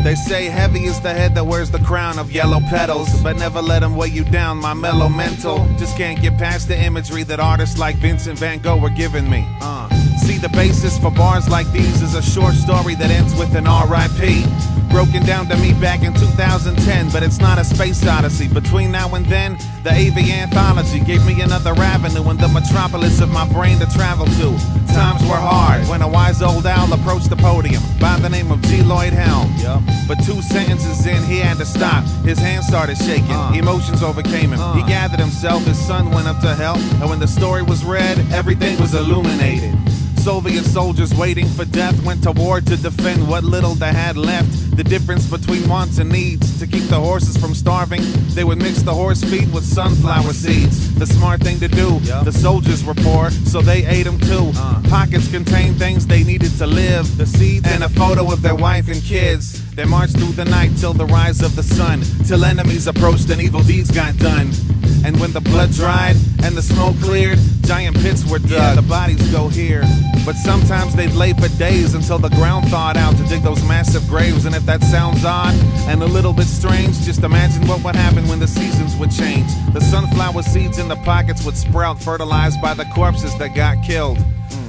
They say heavy is the head that wears the crown of yellow petals, but never let them weigh you down, my mellow mental. Just can't get past the imagery that artists like Vincent Van Gogh were giving me. See, the basis for bars like these is a short story that ends with an R.I.P. Broken down to me back in 2010, but it's not a space odyssey. Between now and then, the AV anthology gave me another avenue in the metropolis of my brain to travel to. Times were hard when a wise old owl approached the podium by the name of Lloyd Helm. But 2 sentences in, he had to stop. His hands started shaking, emotions overcame him. He gathered himself, his son went up to hell, and when the story was read, everything was illuminated. Soviet soldiers waiting for death went to war to defend what little they had left. The difference between wants and needs. To keep the horses from starving, they would mix the horse feed with sunflower seeds. The smart thing to do. The soldiers were poor, so they ate them too. Pockets contained things they needed to live. The seeds and a photo of their wife and kids. They marched through the night till the rise of the sun, till enemies approached and evil deeds got done. And when the blood dried and the smoke cleared, giant pits were dug. The bodies go here. But sometimes they'd lay for days until the ground thawed out to dig those massive graves. And if that sounds odd and a little bit strange, just imagine what would happen when the seasons would change. The sunflower seeds in the pockets would sprout, fertilized by the corpses that got killed.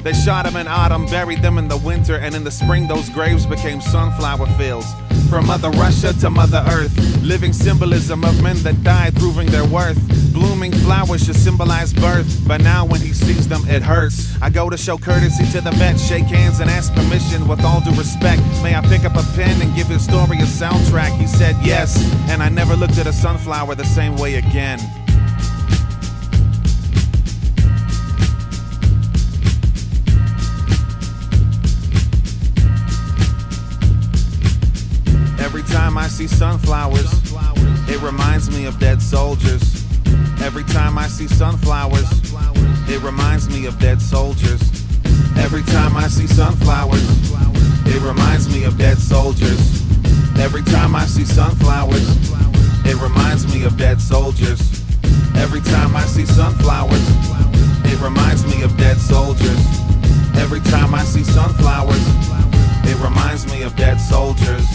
They shot them in autumn, buried them in the winter, and in the spring those graves became sunflower fields. From Mother Russia to Mother Earth, living symbolism of men that died proving their worth. Blooming flowers should symbolize birth, but now when he sees them it hurts. I go to show courtesy to the vet, shake hands and ask permission with all due respect. May I pick up a pen and give his story a soundtrack? He said yes, and I never looked at a sunflower the same way again. Every time I see sunflowers, it reminds me of dead soldiers. Every time I see sunflowers, it reminds me of dead soldiers. Every time I see sunflowers, it reminds me of dead soldiers. Every time I see sunflowers, it reminds me of dead soldiers. Every time I see sunflowers, it reminds me of dead soldiers. Every time I see sunflowers, it reminds me of dead soldiers.